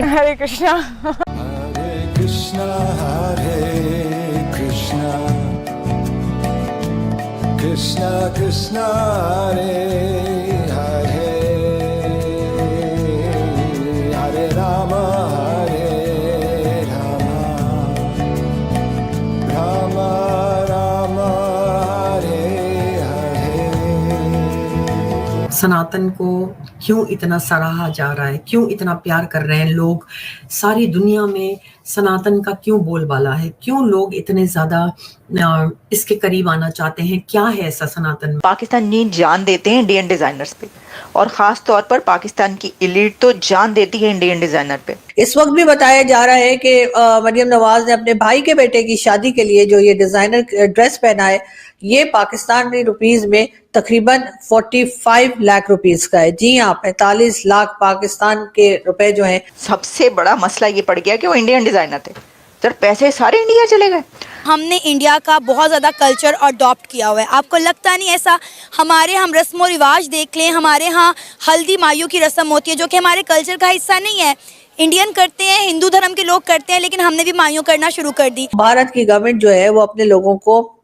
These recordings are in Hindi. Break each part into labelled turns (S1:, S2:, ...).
S1: हरे कृष्णा।
S2: हरे कृष्णा कृष्णा कृष्णा हरे हरे, हरे राम राम राम हरे हरे।
S3: सनातन को क्यों इतना सराहा जा रहा है, क्यों इतना प्यार कर रहे हैं लोग, सारी दुनिया में सनातन का क्यों बोलबाला है, क्यों लोग इतने ज्यादा इसके करीब आना चाहते हैं, क्या है ऐसा सनातन में?
S4: पाकिस्तानी जान देते हैं इंडियन डिजाइनर्स पे, और खास तौर पर पाकिस्तान की एलीट तो जान देती है इंडियन डिजाइनर पे।
S5: इस वक्त भी बताया जा रहा है कि मरियम नवाज ने अपने भाई के बेटे की शादी के लिए जो ये डिजाइनर ड्रेस पहना है, ये पाकिस्तानी रुपीस में तकरीबन 45 लाख रुपीस का है। जी हाँ, 45 लाख पाकिस्तान के रुपए जो हैं।
S4: सबसे बड़ा मसला ये पड़ गया कि वो इंडियन डिजाइनर थे, सर पैसे सारे इंडिया चले गए।
S6: हमने इंडिया का बहुत ज़्यादा कल्चर अडॉप्ट किया हुआ है, आपको लगता नहीं ऐसा? हमारे हम रस्म और रिवाज देख लें, हमारे यहाँ हल्दी मायूं की रस्म होती है जो कि हमारे कल्चर का हिस्सा नहीं है। इंडियन करते हैं, हिंदू धर्म के लोग करते हैं, लेकिन हमने भी मायूं करना शुरू कर दी।
S5: भारत की गवर्नमेंट जो है वो अपने लोगों को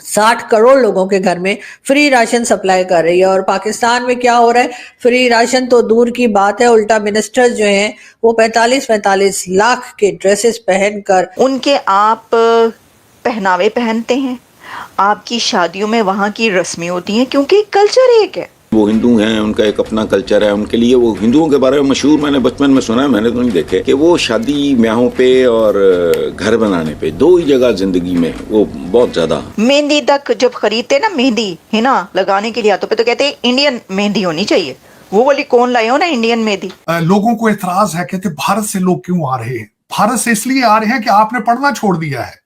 S5: 60 करोड़ लोगों के घर में फ्री राशन सप्लाई कर रही है, और पाकिस्तान में क्या हो रहा है, फ्री राशन तो दूर की बात है, उल्टा मिनिस्टर्स जो हैं वो 45 लाख के ड्रेसेस पहनकर
S4: उनके आप पहनावे पहनते हैं, आपकी शादियों में वहाँ की रस्में होती हैं, क्योंकि कल्चर एक है।
S7: वो हिंदू हैं, उनका एक अपना कल्चर है, उनके लिए वो हिंदुओं के बारे में मशहूर, मैंने बचपन में सुना है, मैंने तो नहीं देखे कि वो शादी ब्याहों पे और घर बनाने पे दो ही जगह जिंदगी में वो बहुत ज्यादा।
S4: मेहंदी तक जब खरीदते ना, मेहंदी है ना लगाने के लिए हाथों पे, तो कहते हैं इंडियन मेहंदी होनी चाहिए। वो वाली कौन लाए हो ना इंडियन मेहंदी।
S8: लोगों को एतराज है, कहते भारत से लोग क्यों आ रहे हैं? भारत से इसलिए आ रहे हैं कि आपने पढ़ना छोड़ दिया है,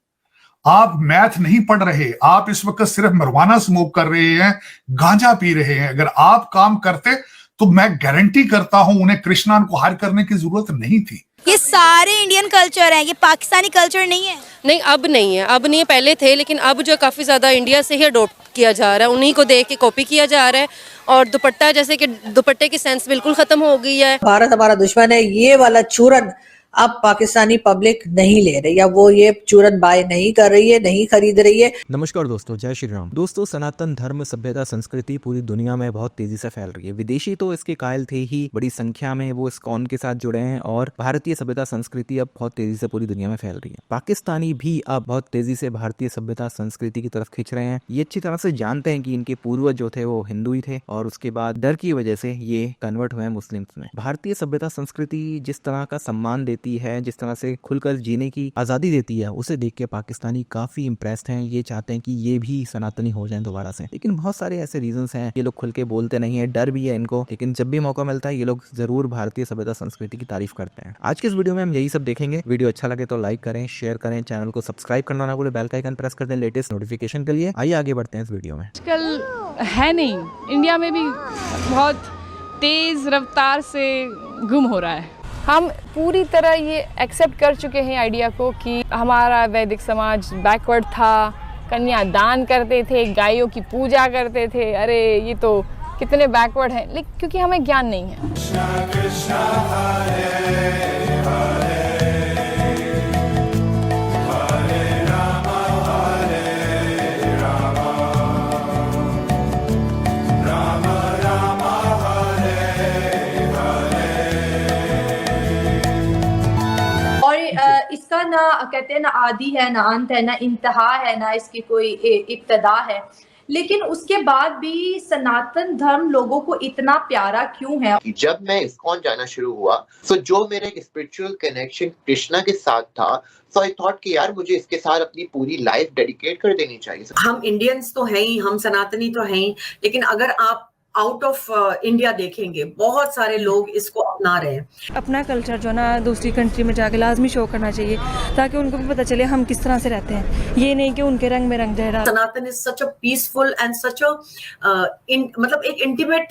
S8: आप मैथ नहीं पढ़ रहे, आप इस वक्त सिर्फ मरवाना स्मोक कर रहे हैं, गांजा पी रहे हैं। अगर आप काम करते तो मैं गारंटी करता हूं उन्हें कृष्णान को हायर करने की जरूरत नहीं थी।
S6: ये सारे इंडियन कल्चर हैं, ये पाकिस्तानी कल्चर नहीं है।
S9: नहीं, अब नहीं है, अब नहीं है, पहले थे, लेकिन अब जो काफी ज्यादा इंडिया से ही अडॉप्ट किया जा रहा है, उन्हीं को देख के कॉपी किया जा रहा है। और दुपट्टा, जैसे कि दुपट्टे की सेंस बिल्कुल खत्म हो गई है।
S5: भारत हमारा दुश्मन है, ये वाला चूरन अब पाकिस्तानी पब्लिक नहीं ले रही, या वो ये चूरन बाय नहीं कर रही है, नहीं खरीद रही है।
S10: नमस्कार दोस्तों, जय श्री राम। दोस्तों, सनातन धर्म, सभ्यता, संस्कृति पूरी दुनिया में बहुत तेजी से फैल रही है। विदेशी तो इसके कायल थे ही, बड़ी संख्या में वो इस्कॉन के साथ जुड़े हैं, और भारतीय सभ्यता संस्कृति अब बहुत तेजी से पूरी दुनिया में फैल रही है। पाकिस्तानी भी अब बहुत तेजी से भारतीय सभ्यता संस्कृति की तरफ खिंच रहे हैं। ये अच्छी तरह से जानते हैं कि इनके पूर्वज जो थे वो हिंदू ही थे, और उसके बाद डर की वजह से ये कन्वर्ट हुए मुस्लिम्स में। भारतीय सभ्यता संस्कृति जिस तरह का सम्मान देती है, जिस तरह से खुलकर जीने की आजादी देती है, उसे देख के पाकिस्तानी काफी इम्प्रेस्ड हैं। ये चाहते हैं कि ये भी सनातनी हो जाएं दोबारा से। लेकिन बहुत सारे ऐसे रीजंस हैं, ये लोग खुल के बोलते नहीं है, डर भी है इनको, लेकिन जब भी मौका मिलता है ये लोग जरूर भारतीय सभ्यता संस्कृति की तारीफ करते हैं। आज के इस वीडियो में हम यही सब देखेंगे। वीडियो अच्छा लगे तो लाइक करें, शेयर करें, चैनल को सब्सक्राइब करना ना भूलें, बेल का आइकन प्रेस कर दें लेटेस्ट नोटिफिकेशन के लिए। आइए आगे बढ़ते हैं इस वीडियो में।
S1: आजकल है नहीं, इंडिया में भी बहुत तेज रफ्तार से गुम हो रहा है। हम पूरी तरह ये एक्सेप्ट कर चुके हैं आइडिया को कि हमारा वैदिक समाज बैकवर्ड था, कन्यादान करते थे, गायों की पूजा करते थे। अरे ये तो कितने बैकवर्ड हैं, लेकिन क्योंकि हमें ज्ञान नहीं है।
S2: कृष्णा कृष्णा हरे हरे, हरे राम राम राम हरे हरे।
S11: और इसका ना कहते हैं ना आदि है, ना अंत है, ना इंतहा है, ना इसकी कोई इब्तदा है। लेकिन उसके बाद भी सनातन धर्म लोगों को इतना प्यारा क्यों है?
S12: जब मैं इस्कॉन जाना शुरू हुआ, तो जो मेरा एक स्पिरिचुअल कनेक्शन कृष्णा के साथ था, सो आई थॉट कि यार मुझे इसके साथ अपनी पूरी लाइफ डेडिकेट कर देनी चाहिए।
S3: हम इंडियंस तो हैं ही, हम सनातनी तो हैं ही, लेकिन अगर आप आउट ऑफ इंडिया देखेंगे, बहुत सारे लोग इसको अपना रहे हैं।
S1: अपना कल्चर जो ना दूसरी कंट्री में जाके लाजमी शो करना चाहिए, ताकि उनको भी पता चले हम किस तरह से रहते हैं। ये नहीं कि उनके रंग में रंग जाए।
S3: Sanatan is such a peaceful and such a मतलब एक इंटीमेट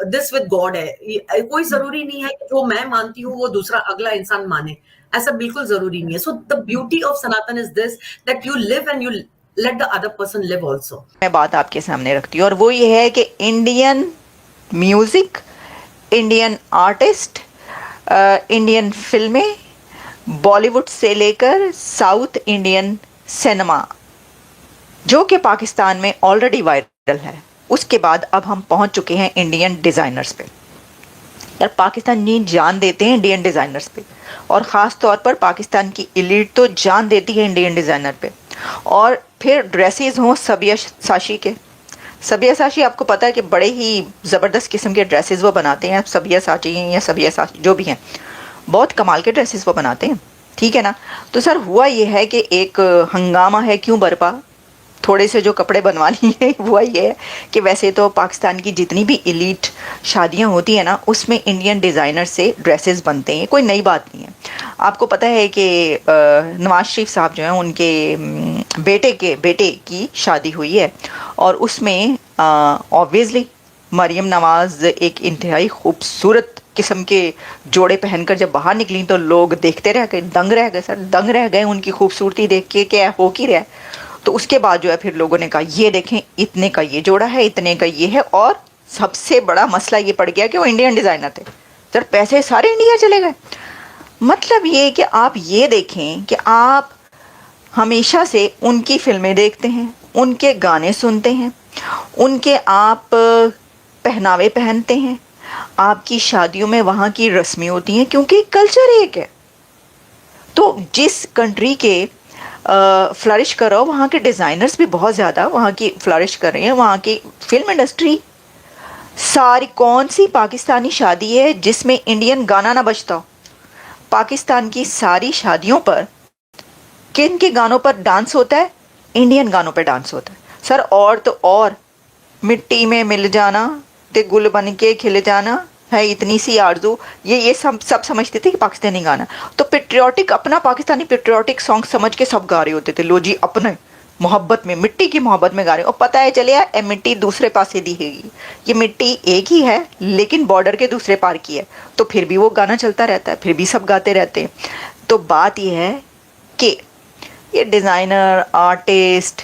S3: दिस विद गॉड है। कोई जरूरी नहीं है कि जो मैं मानती हूँ वो दूसरा अगला इंसान माने, ऐसा बिल्कुल जरूरी नहीं है। So the beauty of Sanatan is this, that you live and you let the other person live also।
S4: मैं बात आपके सामने रखती हूँ, और वो ये है कि Indian music, Indian artist, Indian फिल्में, बॉलीवुड से लेकर साउथ इंडियन सिनेमा, जो कि पाकिस्तान में ऑलरेडी वायरल है, उसके बाद अब हम पहुंच चुके हैं इंडियन डिज़ाइनर्स पे। यार पाकिस्तानी जान देते हैं इंडियन डिज़ाइनर्स पे, और ख़ास तौर पर पाकिस्तान की एलीट तो जान देती है इंडियन डिज़ाइनर पे। और फिर ड्रेसेस हों सब्यासाची के, सब्यासाची आपको पता है कि बड़े ही ज़बरदस्त किस्म के ड्रेसेस वो बनाते हैं। सब्यासाची हैं या सब्यासाची जो भी हैं, बहुत कमाल के ड्रेसेस वो बनाते हैं, ठीक है ना। तो सर हुआ ये है कि एक हंगामा है क्यों बरपा, थोड़े से जो कपड़े बनवा लिए हुआ ये है कि वैसे तो पाकिस्तान की जितनी भी एलीट शादियां होती हैं ना, उसमें इंडियन डिज़ाइनर से ड्रेसेस बनते हैं, कोई नई बात नहीं है। आपको पता है कि नवाज शरीफ साहब जो हैं उनके बेटे की शादी हुई है, और उसमें ऑब्वियसली मरियम नवाज़ एक इंतहाई खूबसूरत किस्म के जोड़े पहनकर जब बाहर निकली तो लोग देखते रह गए, दंग रह गए सर, दंग रह गए उनकी खूबसूरती देख के, क्या हो की रहा है। तो उसके बाद जो है फिर लोगों ने कहा ये देखें, इतने का ये जोड़ा है, इतने का ये है, और सबसे बड़ा मसला ये पड़ गया कि वो इंडियन डिज़ाइनर थे। सर पैसे सारे इंडिया चले गए। मतलब ये कि आप ये देखें कि आप हमेशा से उनकी फिल्में देखते हैं, उनके गाने सुनते हैं, उनके आप पहनावे पहनते हैं, आपकी शादियों में वहाँ की रस्में होती हैं, क्योंकि कल्चर एक है। तो जिस कंट्री के फ्लरिश कर रहा हो, वहाँ के डिज़ाइनर्स भी बहुत ज़्यादा वहाँ की फ्लरिश कर रहे हैं। वहाँ की फिल्म इंडस्ट्री सारी, कौन सी पाकिस्तानी शादी है जिसमें इंडियन गाना ना बजता हो? पाकिस्तान की सारी शादियों पर किन के गानों पर डांस होता है? इंडियन गानों पर डांस होता है सर। और तो और मिट्टी में मिल जाना ते गुल बन के खिल जाना है इतनी सी आरज़ू, ये सब समझते थे कि पाकिस्तानी गाना। तो पेट्रियाटिक, अपना पाकिस्तानी पेट्रियाटिक सॉन्ग समझ के सब गा रहे होते थे, लो जी अपने मोहब्बत में, मिट्टी की मोहब्बत में गा रहे। और पता है चले ए मिट्टी दूसरे पासे दी है, ये मिट्टी एक ही है लेकिन बॉर्डर के दूसरे पार की है। तो फिर भी वो गाना चलता रहता है, फिर भी सब गाते रहते हैं। तो बात ये है कि ये डिज़ाइनर, आर्टिस्ट,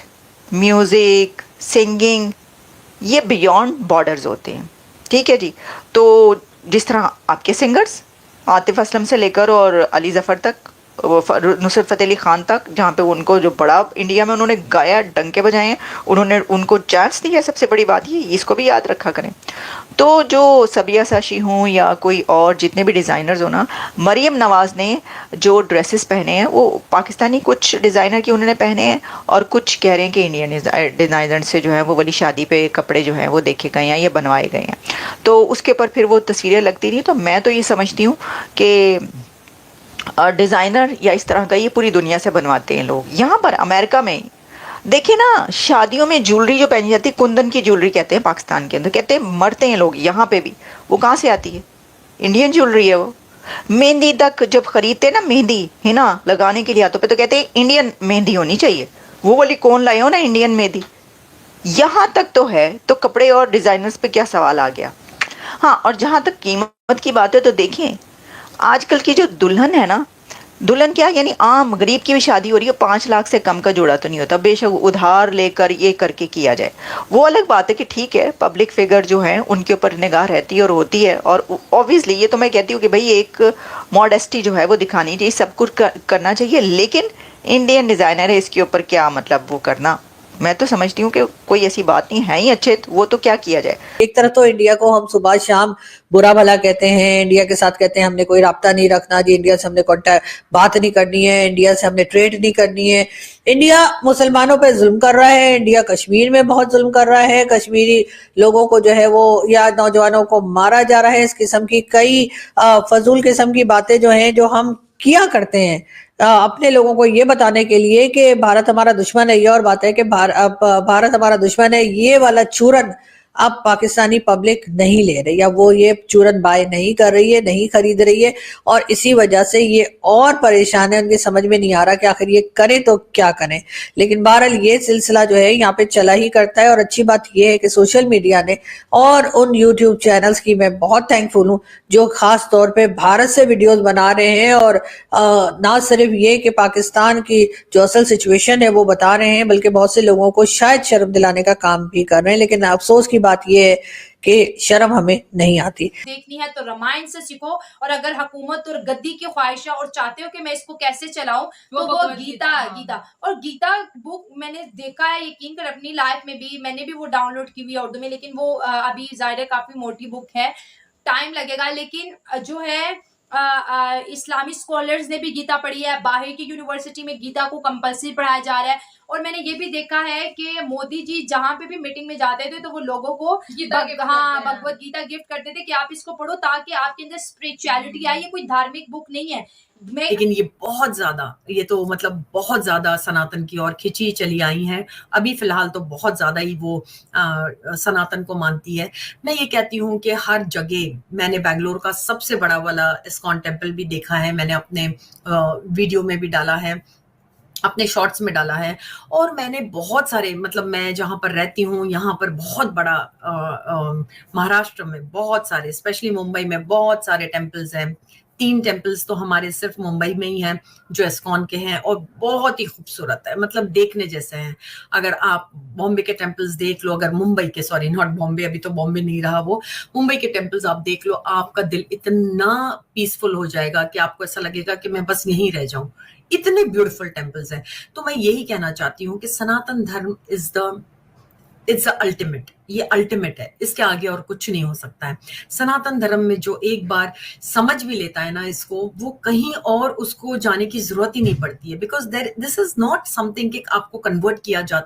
S4: म्यूज़िक, सिंगिंग, ये बियॉन्ड बॉर्डर्स होते हैं, ठीक है जी। तो जिस तरह आपके सिंगर्स आतिफ असलम से लेकर और अली ज़फ़र तक, नुसरत फ़तेह अली ख़ान तक, जहाँ पे उनको जो बड़ा इंडिया में उन्होंने गाया, डंके बजाए हैं, उन्होंने उनको चांस दिया। सबसे बड़ी बात ये, इसको भी याद रखा करें। तो जो सब्यासाची हों या कोई और जितने भी डिज़ाइनर्स हो ना, मरियम नवाज़ ने जो ड्रेसेस पहने हैं वो पाकिस्तानी कुछ डिज़ाइनर के उन्होंने पहने हैं, और कुछ कह रहे हैं कि इंडियन डिज़ाइनर से जो है वो वाली शादी पे कपड़े जो हैं वो देखे गए हैं या बनवाए गए हैं। तो उसके ऊपर फिर वो तस्वीरें लगती रही। तो मैं तो ये समझती हूँ कि डिज़ाइनर या इस तरह का ये पूरी दुनिया से बनवाते हैं लोग। यहाँ पर अमेरिका में देखिए ना, शादियों में ज्वेलरी जो पहनी जाती है, कुंदन की ज्वेलरी कहते हैं पाकिस्तान के अंदर, कहते हैं मरते हैं लोग। यहाँ पे भी वो कहाँ से आती है? इंडियन ज्वेलरी है वो। मेहंदी तक जब खरीदते ना, मेहंदी है ना लगाने के लिए हाथों पे, तो कहते हैं इंडियन मेहंदी होनी चाहिए। वो वाली कौन लाए हो ना इंडियन मेहंदी, यहाँ तक तो है। तो कपड़े और डिज़ाइनर्स पे क्या सवाल आ गया। हाँ, और जहाँ तक कीमत की बात है तो देखें, आजकल की जो दुल्हन है ना, दुल्हन क्या यानी आम गरीब की भी शादी हो रही है, 5 लाख से कम का जोड़ा तो नहीं होता, बेशक उधार लेकर ये करके किया जाए। वो अलग बात है कि ठीक है, पब्लिक फिगर जो है उनके ऊपर निगाह रहती है और होती है। और ऑब्वियसली ये तो मैं कहती हूँ कि भाई एक मॉडेस्टी जो है वो दिखानी चाहिए, सब कुछ करना चाहिए। लेकिन इंडियन डिज़ाइनर है, इसके ऊपर क्या मतलब वो करना, मैं तो समझती हूँ कि कोई ऐसी बात नहीं है ही अच्छे, तो वो तो क्या किया जाए।
S5: एक तरफ तो इंडिया को हम सुबह शाम बुरा भला कहते हैं, इंडिया के साथ कहते हैं हमने कोई राब्ता नहीं रखना जी, इंडिया से हमने कॉन्टैक्ट बात नहीं करनी है, इंडिया से हमने ट्रेड नहीं करनी है। इंडिया मुसलमानों पे जुल्म कर रहा है, इंडिया कश्मीर में बहुत जुल्म कर रहा है, कश्मीरी लोगों को जो है वो या नौजवानों को मारा जा रहा है। इस किस्म की कई फजूल किस्म की बातें जो हैं जो हम किया करते हैं अपने लोगों को ये बताने के लिए कि भारत हमारा दुश्मन है। ये और बात है कि भारत हमारा दुश्मन है, ये वाला चूरन अब पाकिस्तानी पब्लिक नहीं ले रही, या वो ये चूरन बाय नहीं कर रही है, नहीं खरीद रही है, और इसी वजह से ये और परेशान है। उनके समझ में नहीं आ रहा कि आखिर ये करें तो क्या करें। लेकिन बहरहाल ये सिलसिला जो है यहाँ पे चला ही करता है। और अच्छी बात ये है कि सोशल मीडिया ने और उन यूट्यूब चैनल्स की मैं बहुत थैंकफुल हूँ जो खास तौर पे भारत से वीडियोस बना रहे हैं, और ना सिर्फ ये कि पाकिस्तान की जो असल सिचुएशन है वो बता रहे हैं, बल्कि बहुत से लोगों को शायद शर्म दिलाने का काम भी कर रहे हैं। लेकिन अफसोस की बात यह है कि शर्म हमें नहीं आती।
S11: देखनी है तो रामायण से सीखो, और अगर हुकूमत और गद्दी की ख्वाहिश है और चाहते हो कि मैं इसको कैसे चलाऊं, तो वो गीता और गीता बुक मैंने देखा है, यकीन कर अपनी लाइफ में भी मैंने भी वो डाउनलोड की हुई है उर्दू में, लेकिन वो अभी ज़ाहिर है काफी मोटी बुक है, टाइम लगेगा, लेकिन जो है इस्लामी स्कॉलर्स ने भी गीता पढ़ी है, बाहर की यूनिवर्सिटी में गीता को कंपल्सरी पढ़ाया जा रहा है। और मैंने ये भी देखा है कि मोदी जी जहाँ पे भी मीटिंग में जाते थे तो वो लोगों को भगवत गीता गिफ्ट करते थे कि आप इसको पढ़ो ताकि आपके अंदर स्पिरिचुअलिटी आए। ये कोई धार्मिक बुक नहीं है,
S3: लेकिन ये बहुत ज्यादा, ये तो मतलब बहुत ज्यादा सनातन की ओर खिंची चली आई हैं। अभी फिलहाल तो बहुत ज्यादा ही वो सनातन को मानती है। मैं ये कहती हूँ कि हर जगह, मैंने बेंगलोर का सबसे बड़ा वाला इस्कॉन टेम्पल भी देखा है, मैंने अपने वीडियो में भी डाला है, अपने शॉर्ट्स में डाला है, और मैंने बहुत सारे, मतलब मैं जहाँ पर रहती हूँ यहाँ पर बहुत बड़ा महाराष्ट्र में बहुत सारे, स्पेशली मुंबई में बहुत सारे टेम्पल्स हैं। 3 टेम्पल्स तो हमारे सिर्फ मुंबई में ही हैं जो इस्कॉन के हैं, और बहुत ही खूबसूरत है, मतलब देखने जैसे हैं। अगर आप बॉम्बे के टेम्पल्स देख लो, अगर मुंबई के, सॉरी नॉट बॉम्बे, अभी तो बॉम्बे नहीं रहा वो, मुंबई के टेम्पल्स आप देख लो, आपका दिल इतना पीसफुल हो जाएगा कि आपको ऐसा लगेगा कि मैं बस यहीं रह जाऊं। इतने ब्यूटीफुल टेम्पल्स हैं। तो मैं यही कहना चाहती हूँ कि सनातन धर्म इट्स अल्टीमेट, ये अल्टीमेट है, इसके आगे और कुछ नहीं हो सकता है। सनातन धर्म में जो एक बार समझ भी लेता है ना इसको, वो कहीं और उसको जाने की जरूरत ही नहीं पड़ती है, because this is not something कि आपको कन्वर्ट किया जाता है।